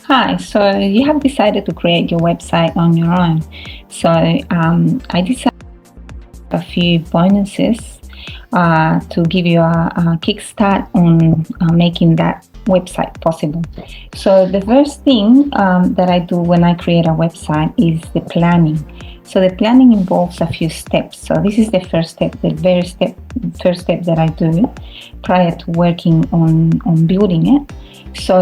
Hi, so you have decided to create your website on your own. So I decided a few bonuses to give you a kickstart on making that website possible. So the first thing that I do when I create a website is the planning. So the planning involves a few steps. So this is the first step, first step that I do prior to working on building it. So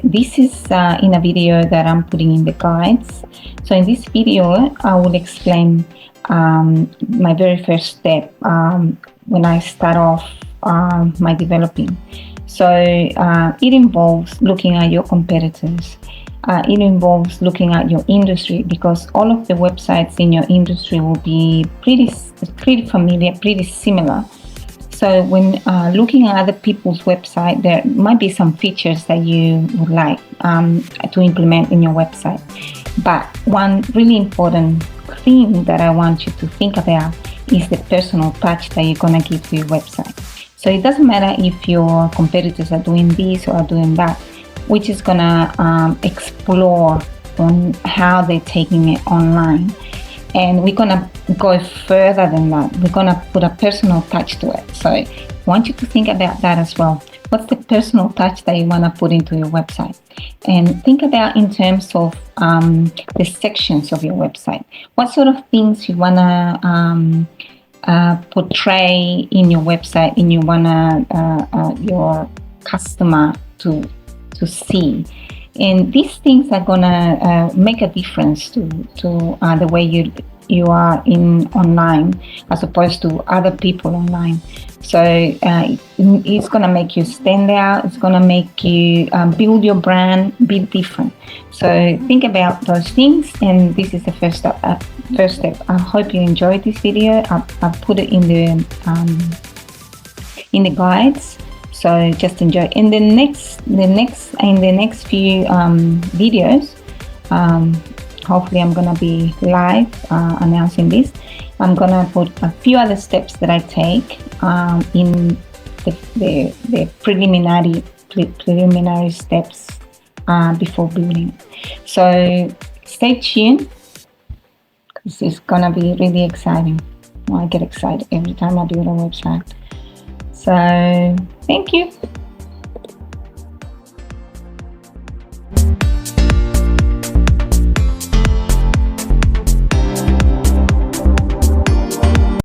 this is in a video that I'm putting in the guides. So in this video, I will explain my very first step when I start off my developing. So it involves looking at your competitors. It involves looking at your industry, because all of the websites in your industry will be pretty familiar, pretty similar. So when looking at other people's website, there might be some features that you would like to implement in your website. But one really important thing that I want you to think about is the personal touch that you're going to give to your website. So it doesn't matter if your competitors are doing this or are doing that. We're just going to explore on how they're taking it online. And we're going to go further than that. We're going to put a personal touch to it. So I want you to think about that as well. What's the personal touch that you want to put into your website? And think about in terms of the sections of your website. What sort of things you want to portray in your website, and you want your customer to see. And these things are gonna make a difference to the way you are in online as opposed to other people online. So it's gonna make you stand out. It's gonna make you build your brand, be different. So think about those things, and this is the first step. I hope you enjoyed this video. I'll put it in the guides. So just enjoy. In the next few videos, hopefully I'm gonna be live announcing this. I'm gonna put a few other steps that I take in the preliminary steps before building. So stay tuned. This is gonna be really exciting. I get excited every time I build a website. So thank you.